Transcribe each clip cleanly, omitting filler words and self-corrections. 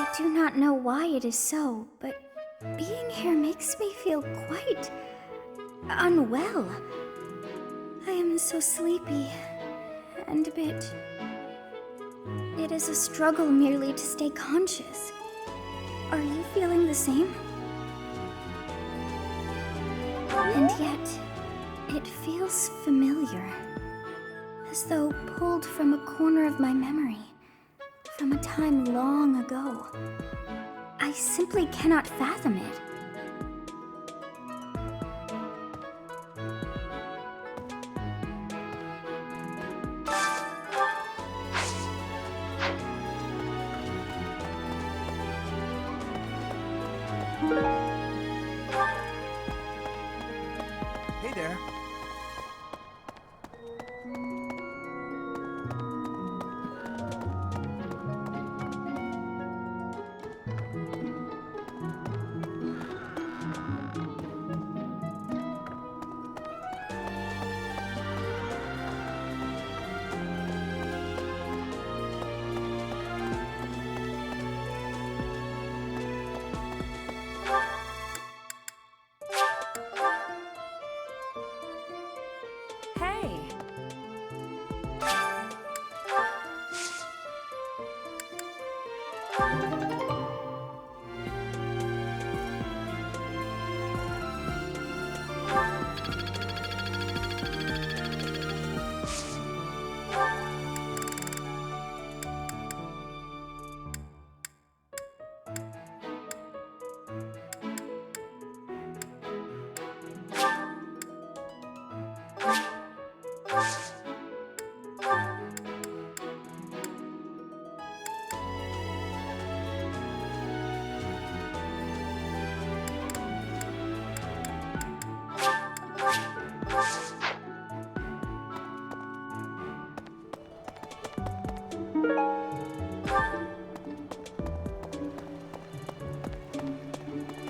I do not know why it is so, but being here makes me feel quite unwell. I am so sleepy and a bit... It is a struggle merely to stay conscious. Are you feeling the same? And yet, it feels familiar, as though pulled from a corner of my memory, from a time long ago. I simply cannot fathom it. Hey there.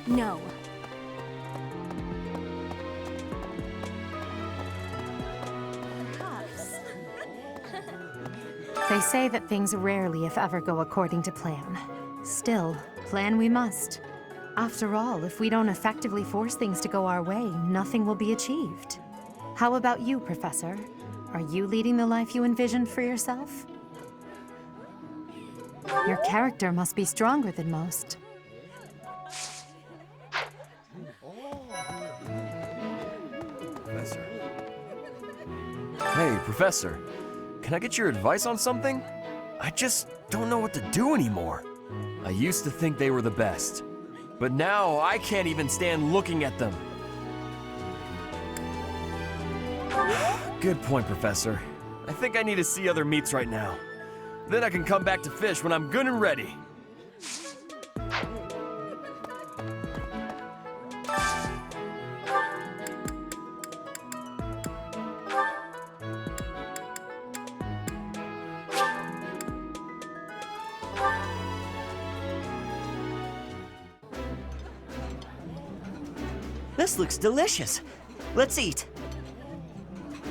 No. They say that things rarely, if ever, go according to plan. Still, plan we must. After all, if we don't effectively force things to go our way, nothing will be achieved. How about you, Professor? Are you leading the life you envisioned for yourself? Your character must be stronger than most. Professor. Hey, Professor. Can I get your advice on something? I just don't know what to do anymore. I used to think they were the best, but now I can't even stand looking at them. Good point, Professor. I think I need to see other meats right now. Then I can come back to fish when I'm good and ready. This looks delicious. Let's eat.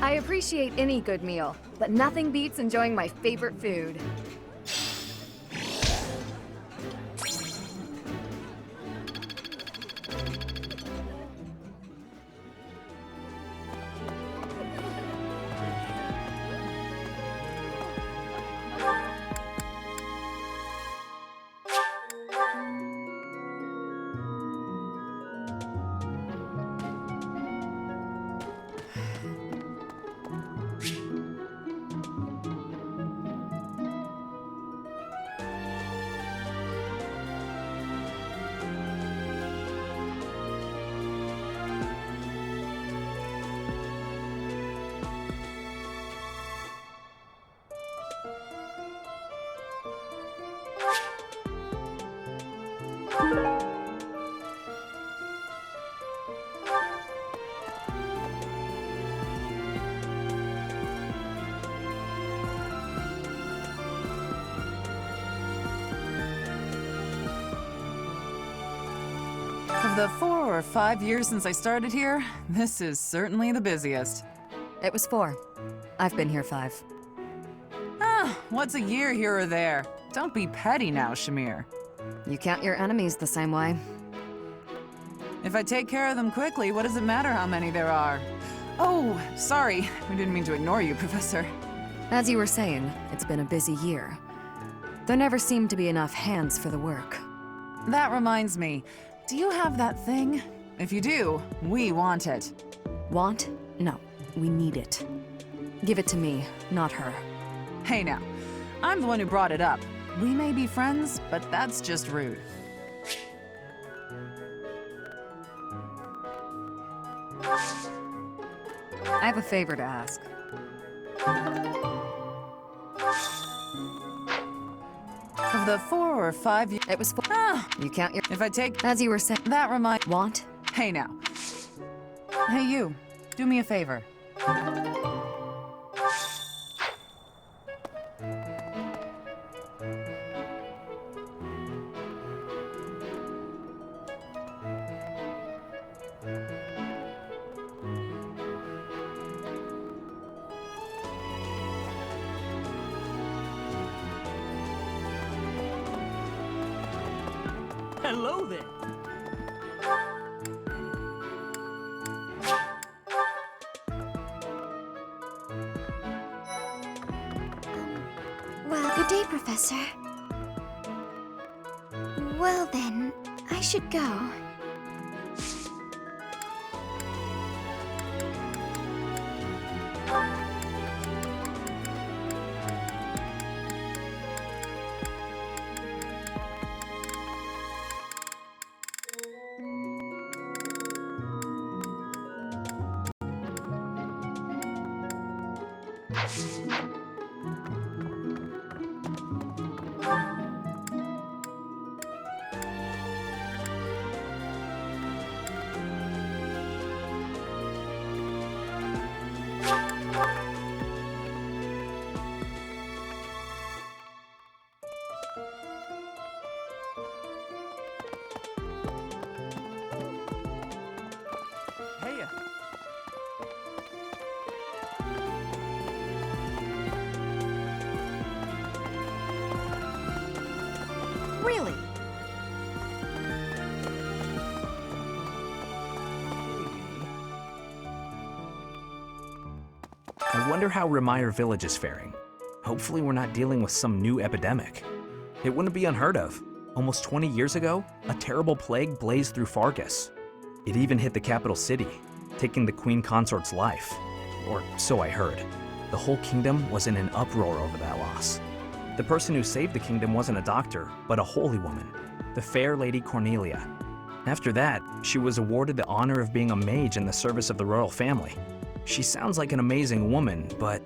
I appreciate any good meal, but nothing beats enjoying my favorite food. Of the 4 or 5 years since I started here, this is certainly the busiest. It was 4. I've been here 5. Ah, what's a year here or there? Don't be petty now, Shamir. You count your enemies the same way. If I take care of them quickly, what does it matter how many there are? Oh, sorry. We didn't mean to ignore you, Professor. As you were saying, it's been a busy year. There never seemed to be enough hands for the work. That reminds me. Do you have that thing? If you do, we want it. Want? No, we need it. Give it to me, not her. Hey now, I'm the one who brought it up. We may be friends, but that's just rude. I have a favor to ask. Of the 4 or 5 It was for— You count your— If I take— As you were saying— That remind— Want? Hey now. Hey you, do me a favor. Hello there. Well, good day, Professor. Well then, I should go. Hey. Really? I wonder how Remire Village is faring. Hopefully we're not dealing with some new epidemic. It wouldn't be unheard of. Almost 20 years ago, a terrible plague blazed through Fargus. It even hit the capital city, taking the Queen Consort's life. Or so I heard. The whole kingdom was in an uproar over that loss. The person who saved the kingdom wasn't a doctor, but a holy woman, the fair Lady Cornelia. After that, she was awarded the honor of being a mage in the service of the royal family. She sounds like an amazing woman, but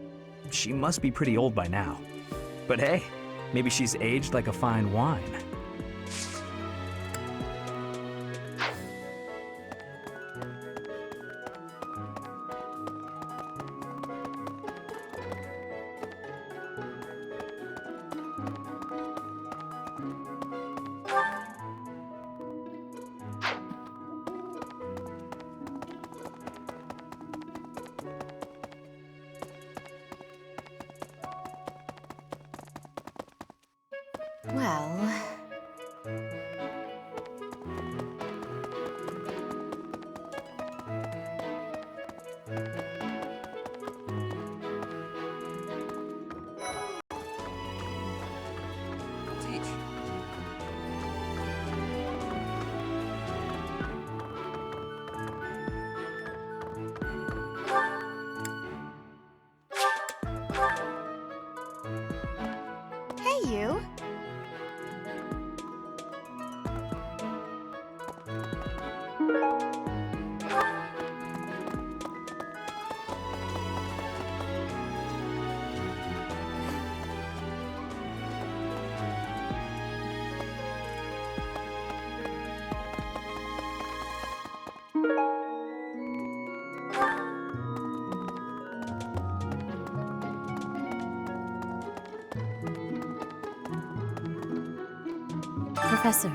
she must be pretty old by now. But hey, maybe she's aged like a fine wine. Well... Teach. Hey, you. Professor,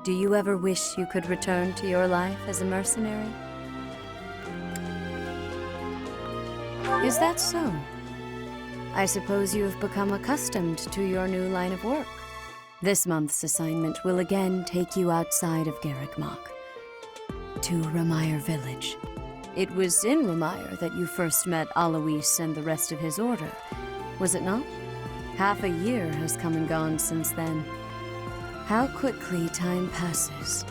do you ever wish you could return to your life as a mercenary? Is that so? I suppose you have become accustomed to your new line of work. This month's assignment will again take you outside of Garrigmach, to Ramire Village. It was in Ramire that you first met Alois and the rest of his order, was it not? Half a year has come and gone since then. How quickly time passes.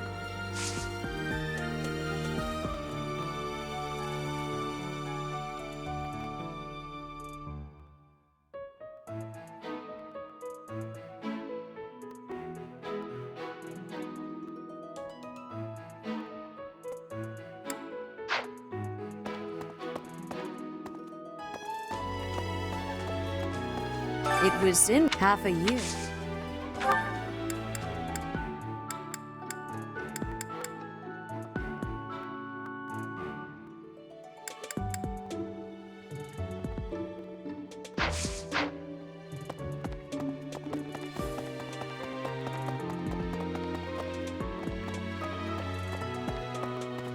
It was in half a year.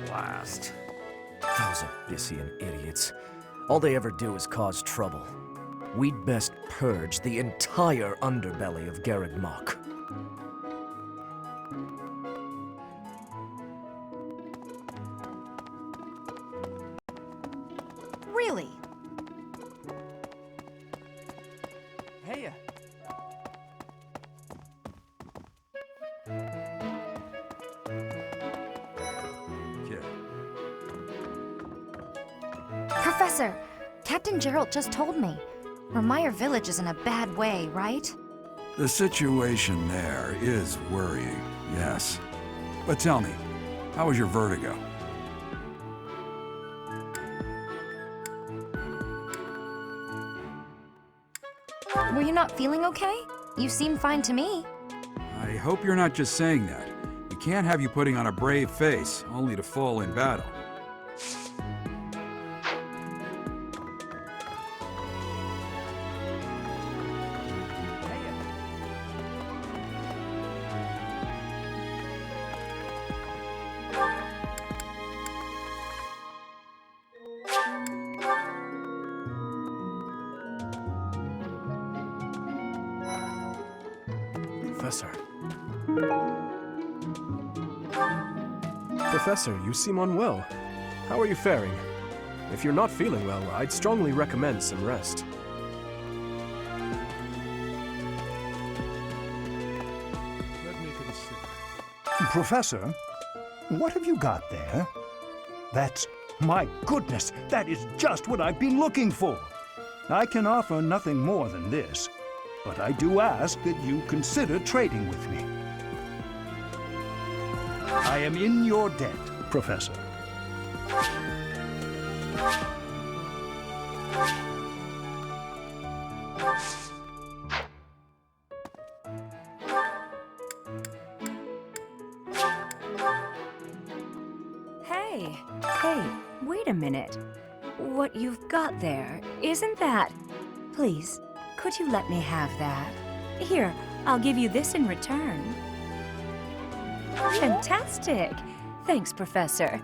Blast. Those Abyssian idiots. All they ever do is cause trouble. We'd best purge the entire underbelly of Garrigmach. Really? Hey. Professor, Captain Gerald just told me. Ramire Village is in a bad way, right? The situation there is worrying, yes. But tell me, how was your vertigo? Were you not feeling okay? You seem fine to me. I hope you're not just saying that. We can't have you putting on a brave face, only to fall in battle. Professor. Professor, you seem unwell. How are you faring? If you're not feeling well, I'd strongly recommend some rest. Let me consider. Professor, what have you got there? That's... my goodness, that is just what I've been looking for. I can offer nothing more than this, but I do ask that you consider trading with me. I am in your debt, Professor. Hey, wait a minute. What you've got there, isn't that... Please, could you let me have that? Here, I'll give you this in return. Fantastic! Thanks, Professor.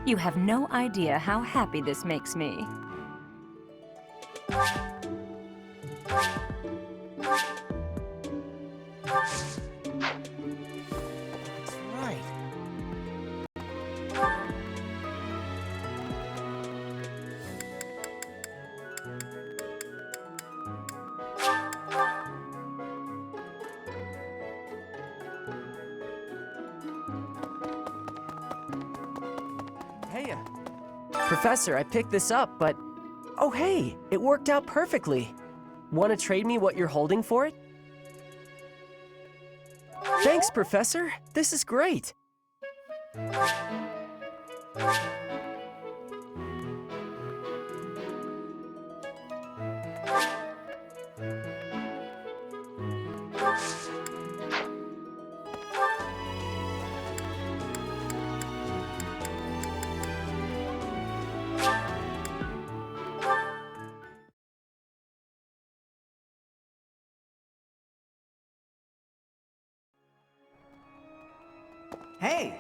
You have no idea how happy this makes me. That's right. Hey. Professor, I picked this up, but... Oh, hey, it worked out perfectly. Want to trade me what you're holding for it? Thanks, Professor. This is great. Hey!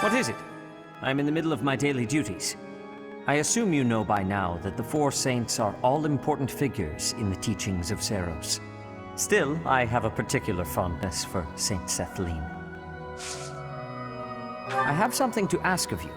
What is it? I'm in the middle of my daily duties. I assume you know by now that the four saints are all-important figures in the teachings of Seros. Still, I have a particular fondness for Saint Sethlin. I have something to ask of you.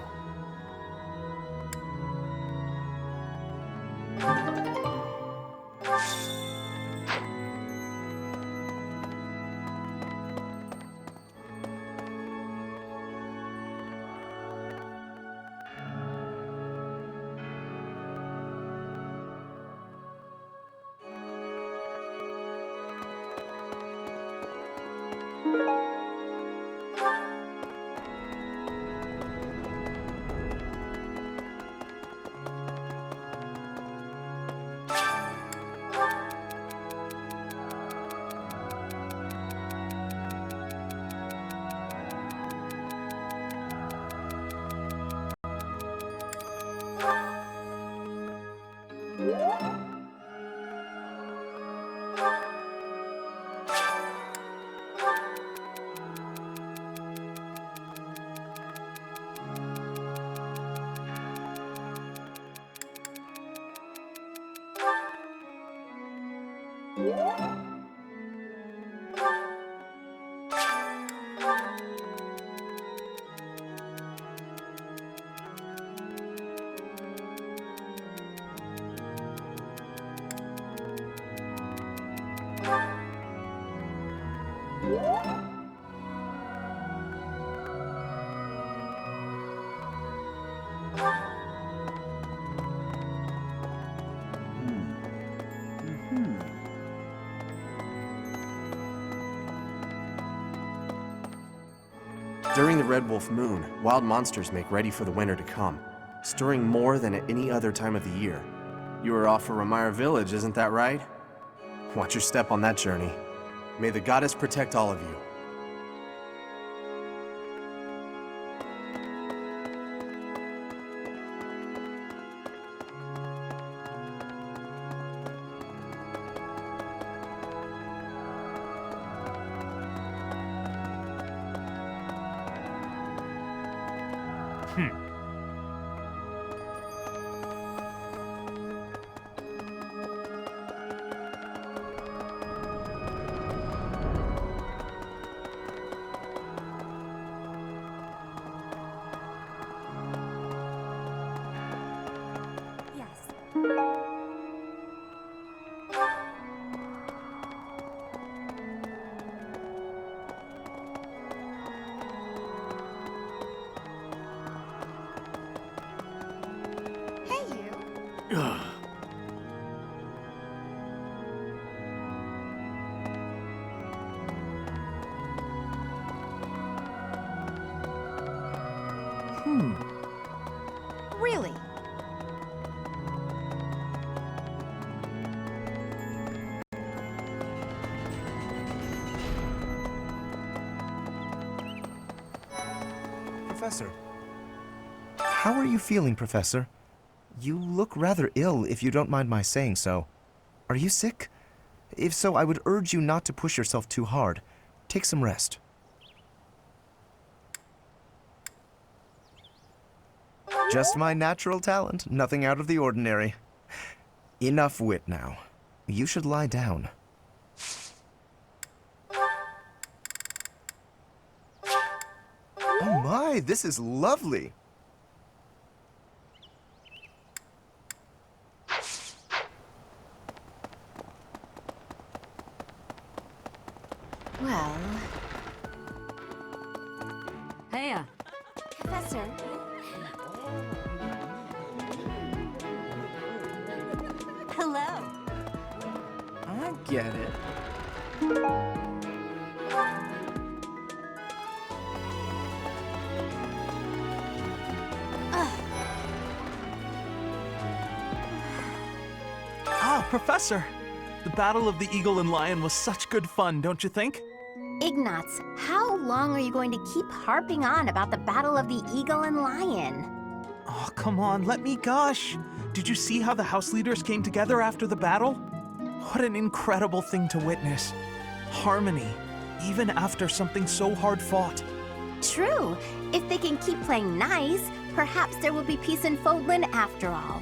During the Red Wolf Moon, wild monsters make ready for the winter to come, stirring more than at any other time of the year. You are off for Ramire Village, isn't that right? Watch your step on that journey. May the goddess protect all of you. Really? Professor. How are you feeling, Professor? You look rather ill, if you don't mind my saying so. Are you sick? If so, I would urge you not to push yourself too hard. Take some rest. Just my natural talent, nothing out of the ordinary. Enough wit now. You should lie down. Oh my, this is lovely. Well... Heya. Professor... Hello. I get it. Ah, Professor! The Battle of the Eagle and Lion was such good fun, don't you think? Ignatz, how long are you going to keep harping on about the Battle of the Eagle and Lion? Oh, come on, let me gush. Did you see how the house leaders came together after the battle? What an incredible thing to witness. Harmony, even after something so hard fought. True. If they can keep playing nice, Perhaps there will be peace in Fodlan after all.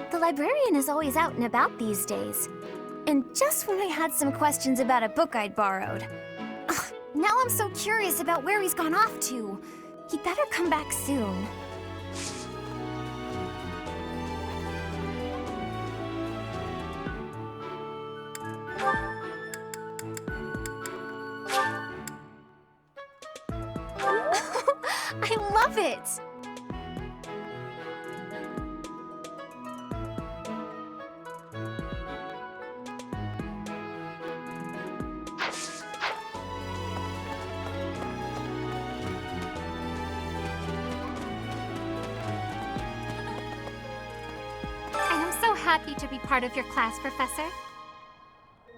The librarian is always out and about these days. And just when I had some questions about a book I'd borrowed. Ugh, now I'm so curious about where he's gone off to. He'd better come back soon. I love it! Happy to be part of your class, Professor.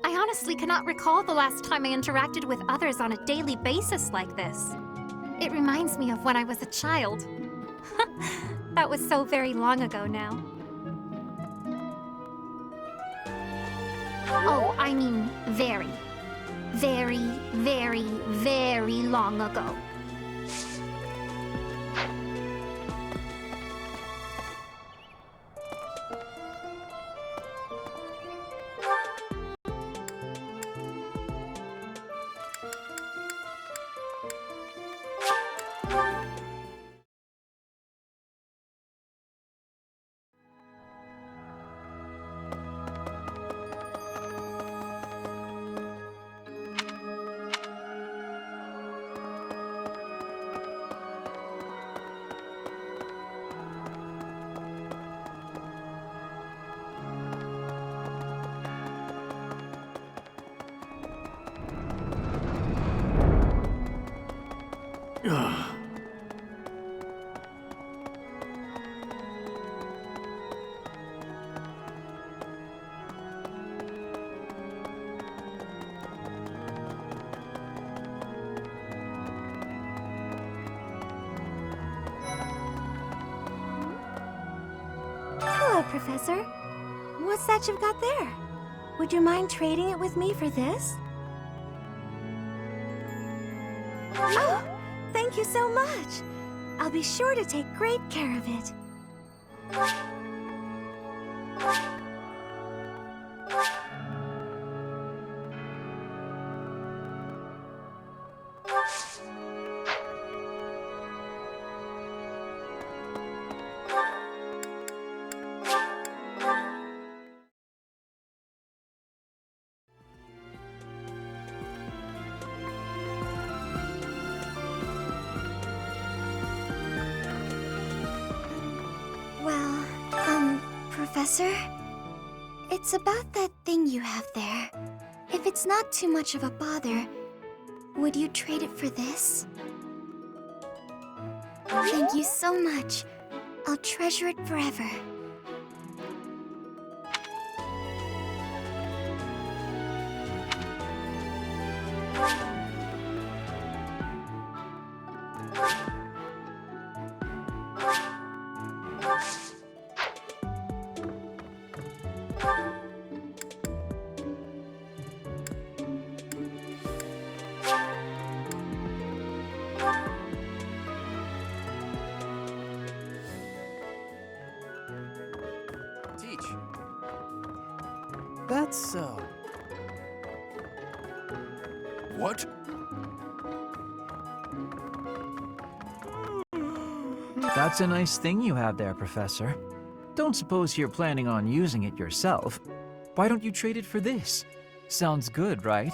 I honestly cannot recall the last time I interacted with others on a daily basis like this. It reminds me of when I was a child. That was so very long ago now. Oh, I mean very, very, very, very long ago. Hello, Professor. What's that you've got there? Would you mind trading it with me for this? Oh, thank you so much. I'll be sure to take great care of it. Professor? It's about that thing you have there. If it's not too much of a bother, would you trade it for this? Thank you so much. I'll treasure it forever. thought so. What? That's a nice thing you have there, Professor. Don't suppose you're planning on using it yourself. Why don't you trade it for this? Sounds good, right?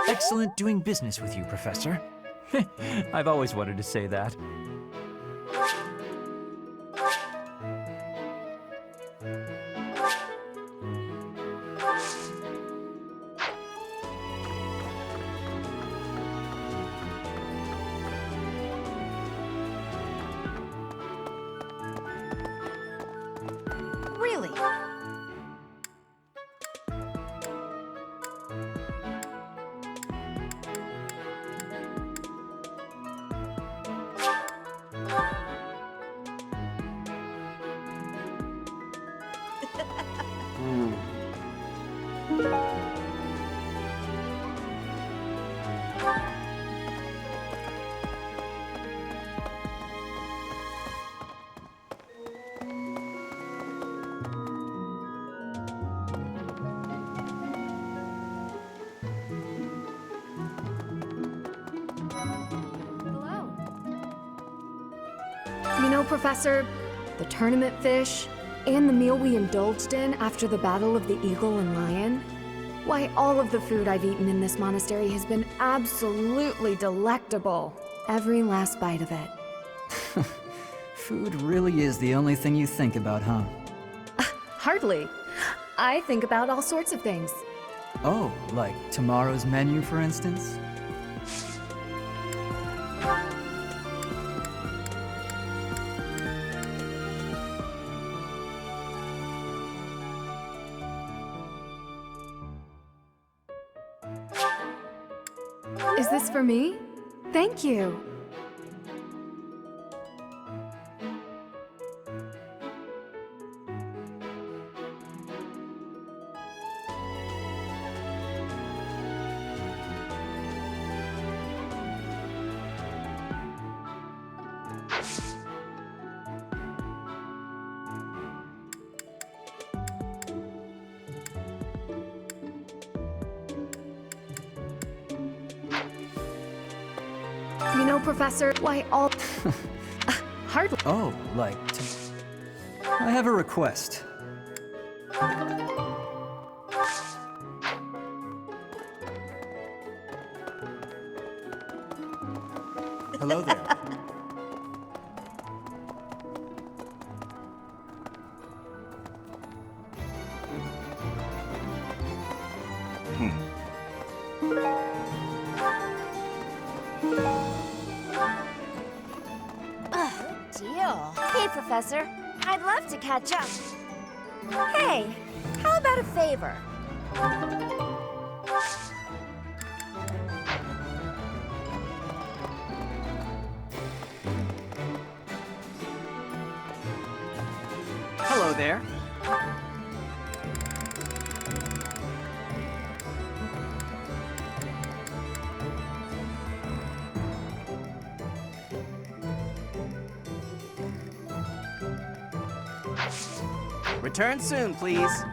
Excellent doing business with you, Professor. I've always wanted to say that. Really? You know, Professor, the tournament fish, and the meal we indulged in after the Battle of the Eagle and Lion, why, all of the food I've eaten in this monastery has been absolutely delectable. Every last bite of it. Food really is the only thing you think about, huh? Hardly. I think about all sorts of things. Oh, like tomorrow's menu, for instance? Is this for me? Thank you. You know, Professor, why all... hardly... Oh, like... I have a request. Hello there. Deal. Hey, Professor. I'd love to catch up. Hey, how about a favor? Hello there. Return soon, please.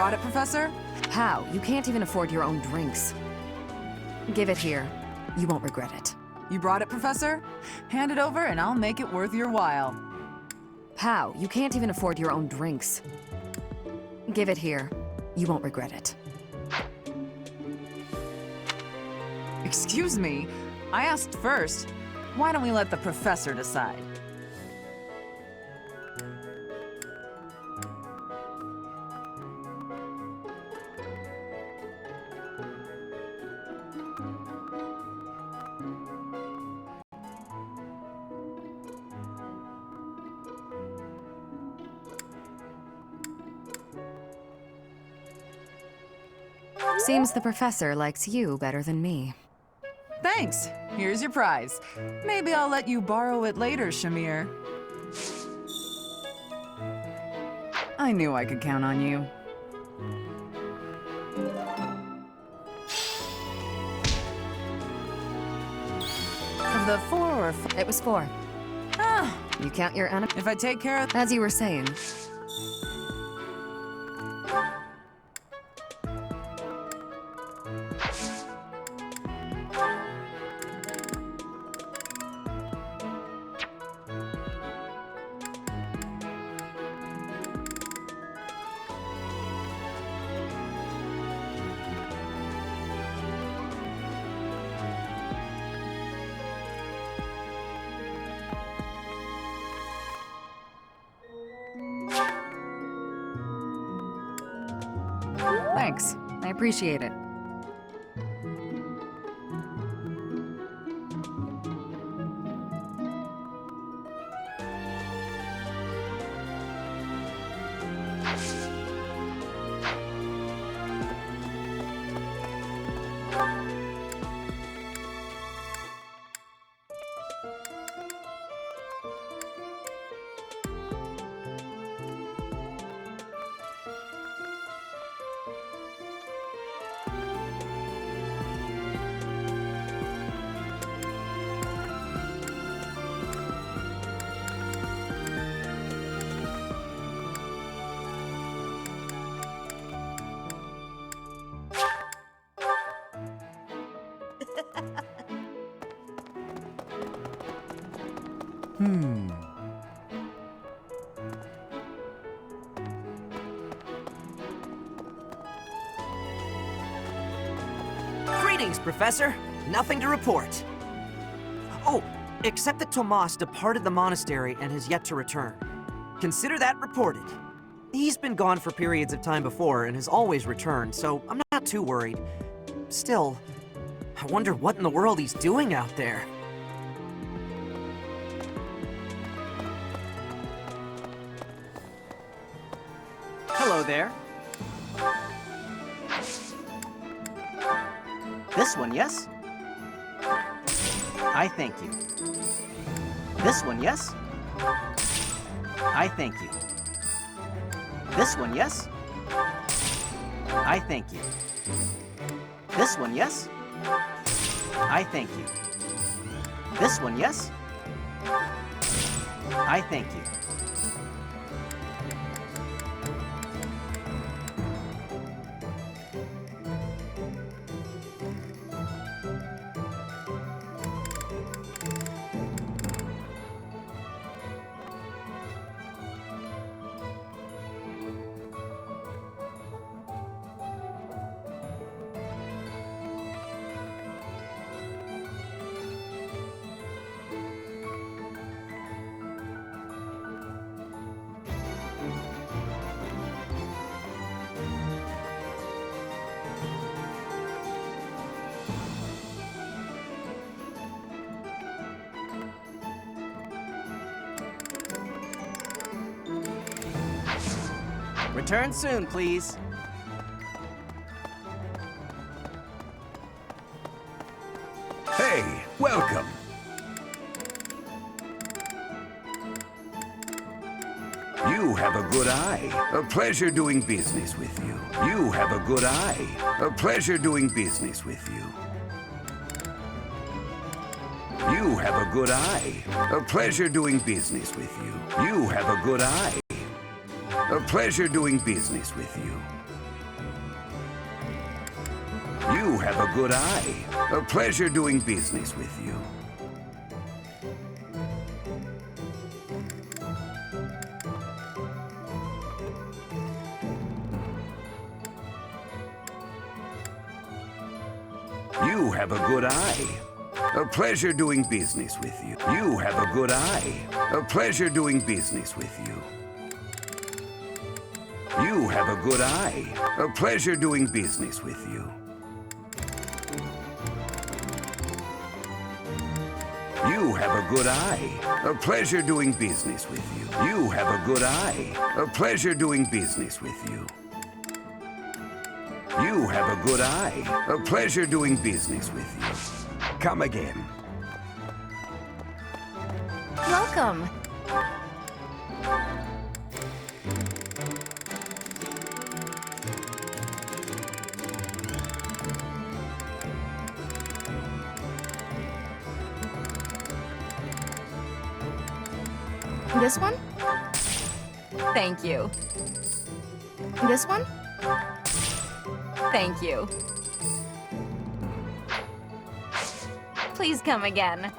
brought it, Professor? How? You can't even afford your own drinks. Give it here. You won't regret it. You brought it, Professor? Hand it over and I'll make it worth your while. How? You can't even afford your own drinks. Give it here. You won't regret it. Excuse me, I asked first. Why don't we let the professor decide? Seems the professor likes you better than me. Thanks. Here's your prize. Maybe I'll let you borrow it later, Shamir. I knew I could count on you. Of the 4 or 5? It was 4. Ah, You count your enemy. if I take care of... As you were saying. Thanks. I appreciate it. Greetings, Professor. Nothing to report. Oh, except that Tomas departed the monastery and has yet to return. Consider that reported. He's been gone for periods of time before and has always returned, so I'm not too worried. Still, I wonder what in the world he's doing out there. Hello there. This one, yes? I thank you. This one, yes? I thank you. This one, yes? I thank you. This one, yes? I thank you. This one, yes? I thank you. Return soon, please. Hey, welcome. You have a good eye. A pleasure doing business with you. You have a good eye. A pleasure doing business with you. You have a good eye. A pleasure doing business with you. You have a good eye. A pleasure doing business with you. You have a good eye. A pleasure doing business with you. You have a good eye. A pleasure doing business with you. You have a good eye. A pleasure doing business with you. You have a good eye. A pleasure doing business with you. You have a good eye. A pleasure doing business with you. You have a good eye. A pleasure doing business with you. You have a good eye. A pleasure doing business with you. Come again. Welcome. This one? Thank you. This one? Thank you. Please come again.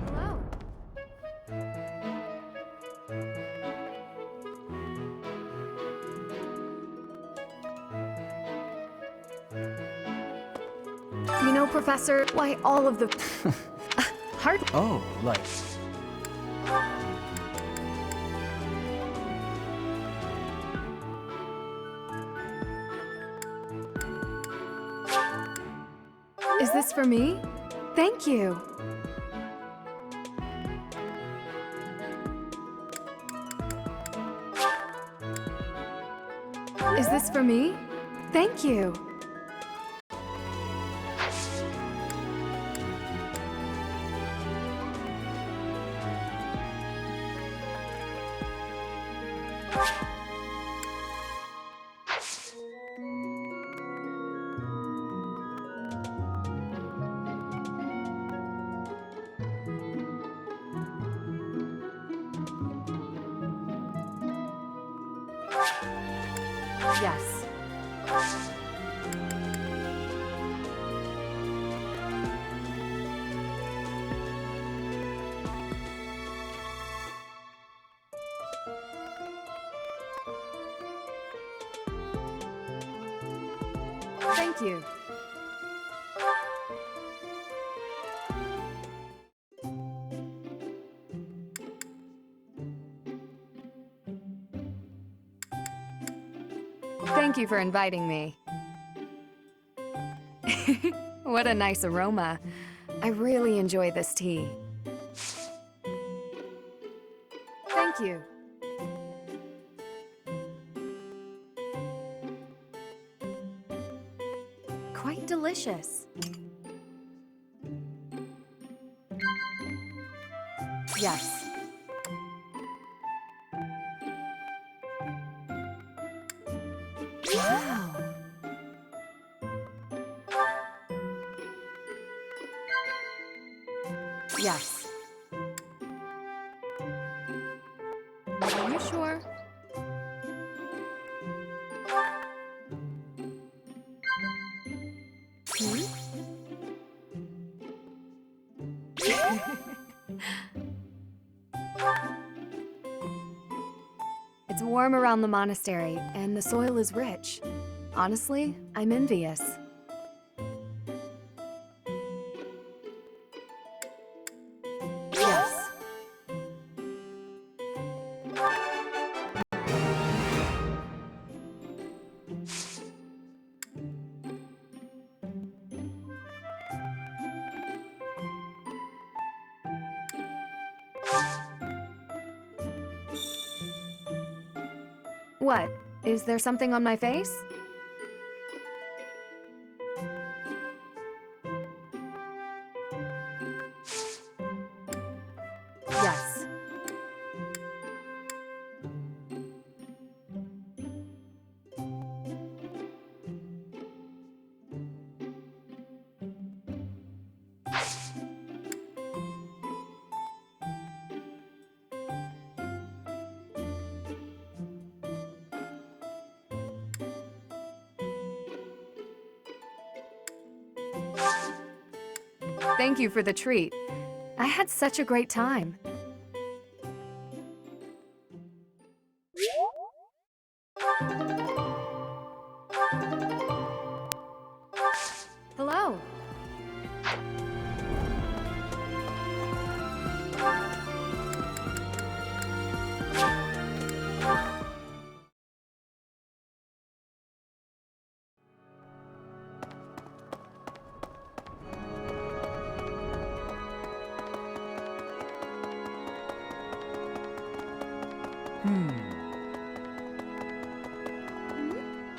Hello. You know, Professor, why all of the... Hard... Oh, like... Is this for me? Thank you. Is this for me? Thank you. Yes. Thank you. Thank you for inviting me. What a nice aroma. I really enjoy this tea. Thank you. Quite delicious. Yes. Wow. Yes. Are you sure? Hmm? It's warm around the monastery, and the soil is rich. Honestly, I'm envious. Yes. What? Is there something on my face? Yes. Thank you for the treat. I had such a great time. Hello.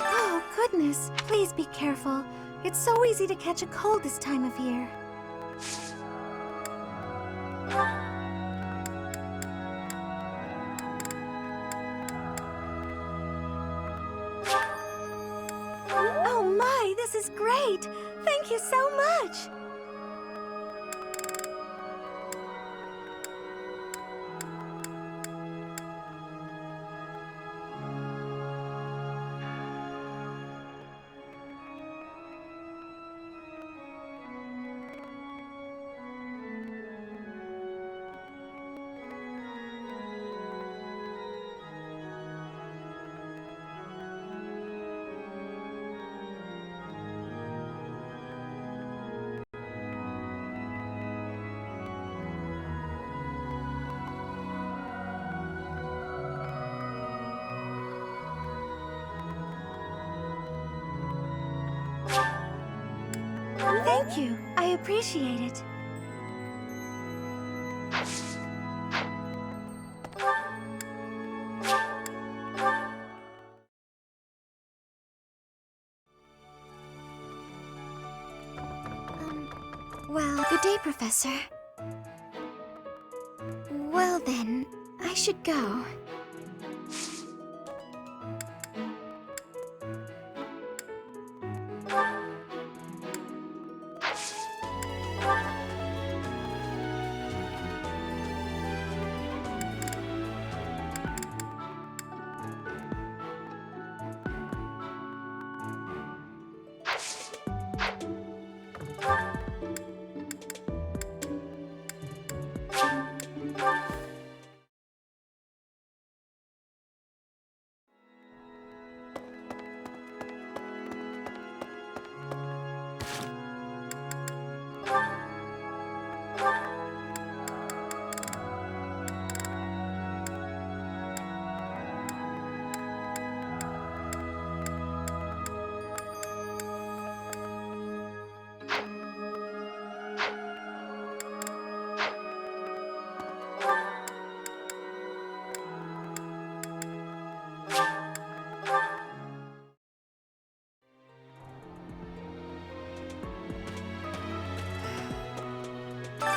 Oh, goodness. Please be careful. It's so easy to catch a cold this time of year. Oh my, this is great! Thank you so much! Thank you. I appreciate it. Well, good day, Professor. Well then, I should go.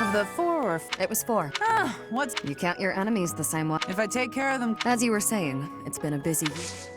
Of the 4 or it was 4. Ah, what's... You count your enemies the same way. If I take care of them... As you were saying, it's been a busy week.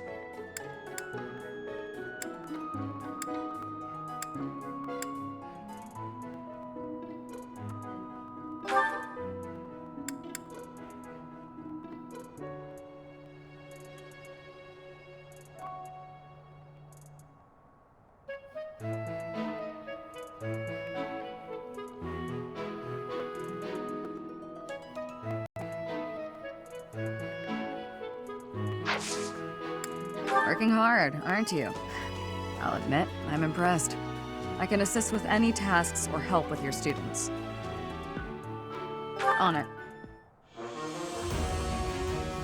Working hard, aren't you? I'll admit, I'm impressed. I can assist with any tasks or help with your students. On it.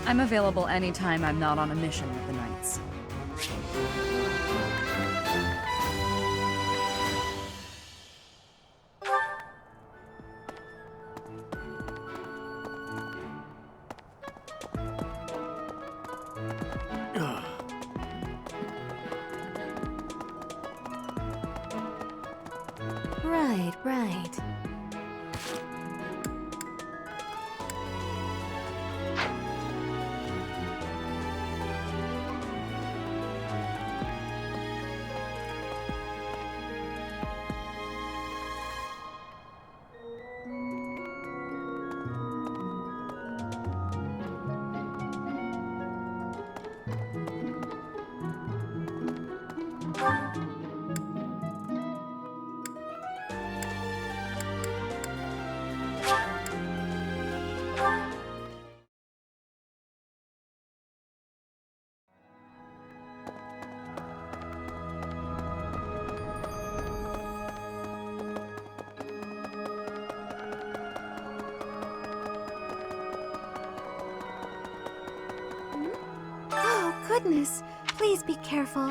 I'm available anytime I'm not on a mission with the Knights. Right. goodness. Please be careful.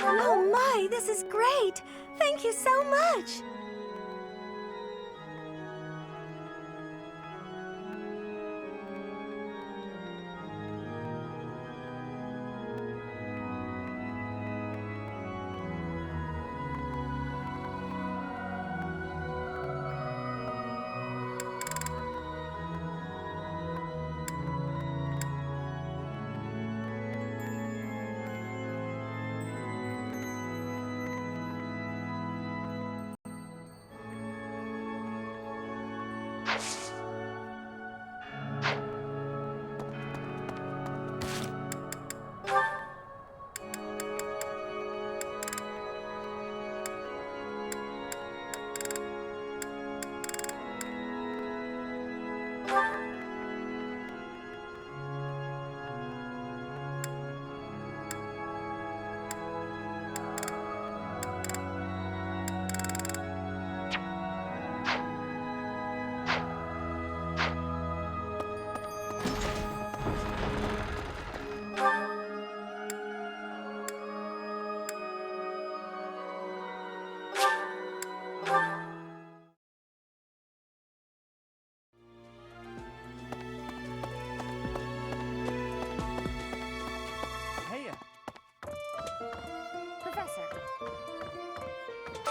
Oh my, this is great! Thank you so much!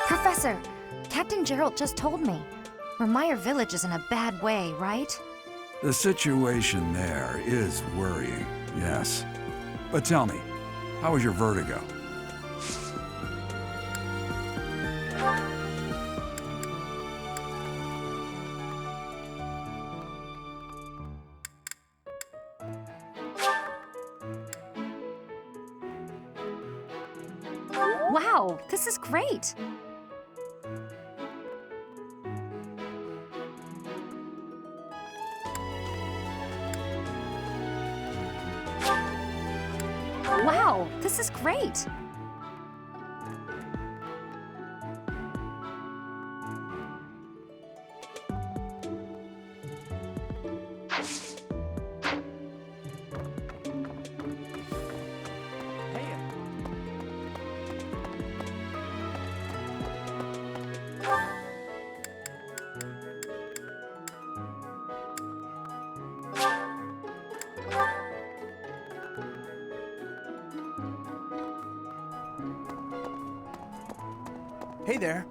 Professor, Captain Gerald just told me. Remire Village is in a bad way, right? The situation there is worrying, yes. But tell me, how was your vertigo? Wow, this is great! Wow, this is great! Hey there.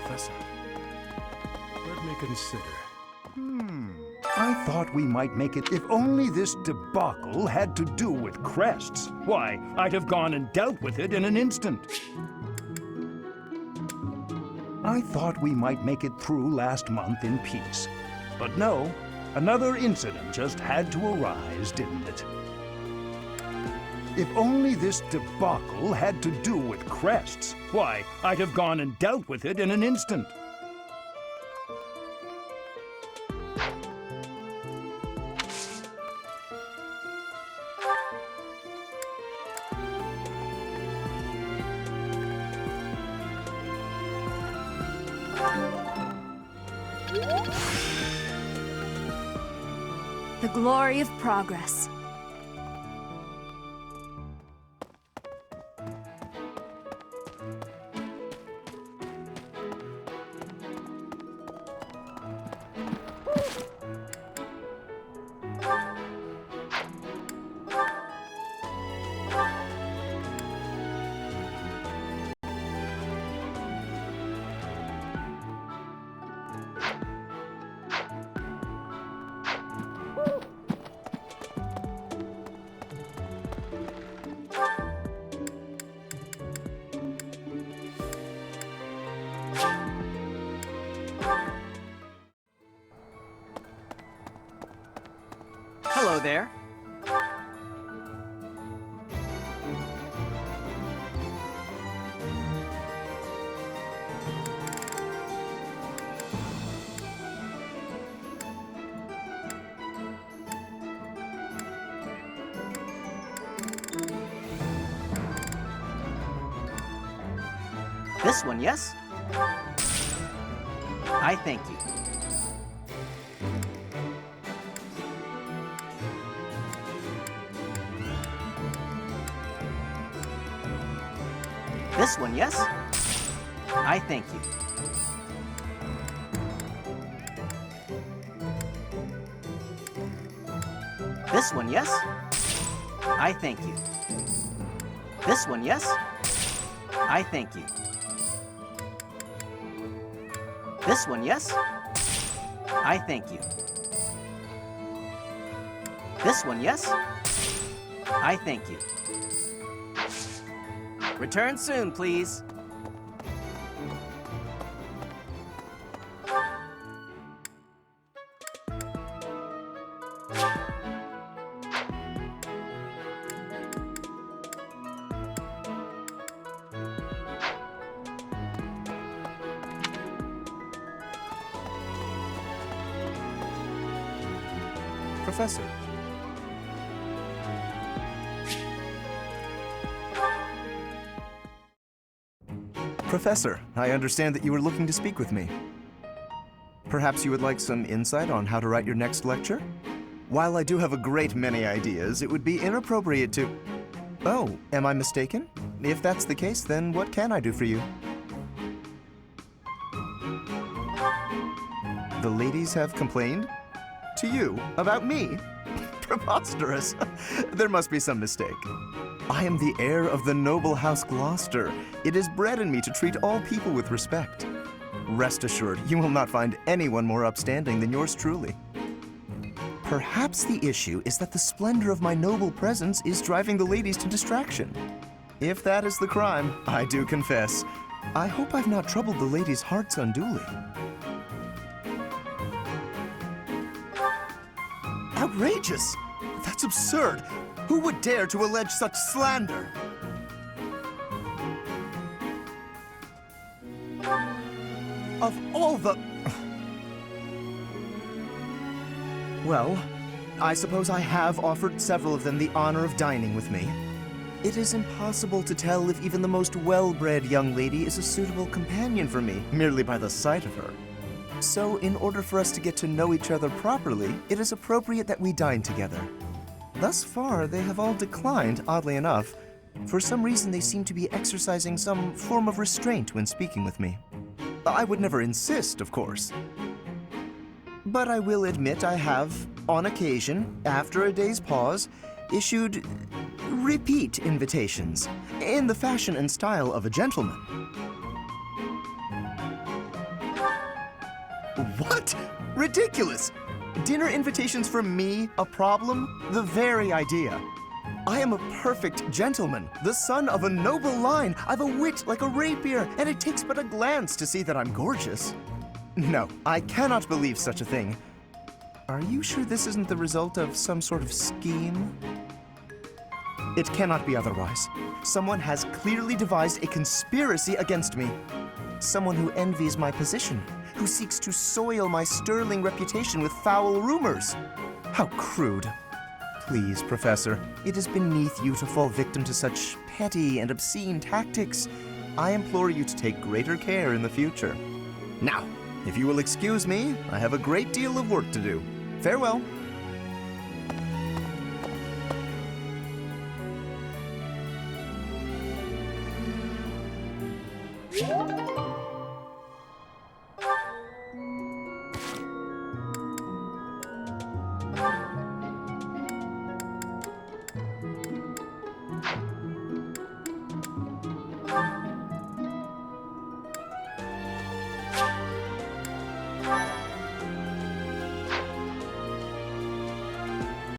Professor, let me consider. thought we might make it if only this debacle had to do with crests. Why, I'd have gone and dealt with it in an instant. I thought we might make it through last month in peace. But no, another incident just had to arise, didn't it? If only this debacle had to do with crests. Why, I'd have gone and dealt with it in an instant. The glory of progress. Hello there. This one, yes? I thank you. This one, yes? I thank you. This one, yes? I thank you. This one, yes? I thank you. This one, yes? I thank you. This one, yes? I thank you. Return soon, please. Professor. Professor, I understand that you were looking to speak with me. Perhaps you would like some insight on how to write your next lecture? While I do have a great many ideas, it would be inappropriate to... Oh, am I mistaken? If that's the case, then what can I do for you? The ladies have complained? To you? About me? Preposterous. There must be some mistake. I am the heir of the noble House Gloucester. It is bred in me to treat all people with respect. Rest assured, you will not find anyone more upstanding than yours truly. Perhaps the issue is that the splendor of my noble presence is driving the ladies to distraction. If that is the crime, I do confess. I hope I've not troubled the ladies' hearts unduly. Outrageous! That's absurd! Who would dare to allege such slander? Of all the... Well, I suppose I have offered several of them the honor of dining with me. It is impossible to tell if even the most well-bred young lady is a suitable companion for me, merely by the sight of her. So, in order for us to get to know each other properly, it is appropriate that we dine together. Thus far, they have all declined, oddly enough. For some reason, they seem to be exercising some form of restraint when speaking with me. I would never insist, of course. But I will admit I have, on occasion, after a day's pause, issued repeat invitations, in the fashion and style of a gentleman. What? Ridiculous! Dinner invitations for me a problem? The very idea. I am a perfect gentleman, the son of a noble line. I've a wit like a rapier, and it takes but a glance to see that I'm gorgeous. No, I cannot believe such a thing. Are you sure this isn't the result of some sort of scheme? It cannot be otherwise. Someone has clearly devised a conspiracy against me. Someone who envies my position, who seeks to soil my sterling reputation with foul rumors. How crude. Please, Professor, it is beneath you to fall victim to such petty and obscene tactics. I implore you to take greater care in the future. Now, if you will excuse me, I have a great deal of work to do. Farewell.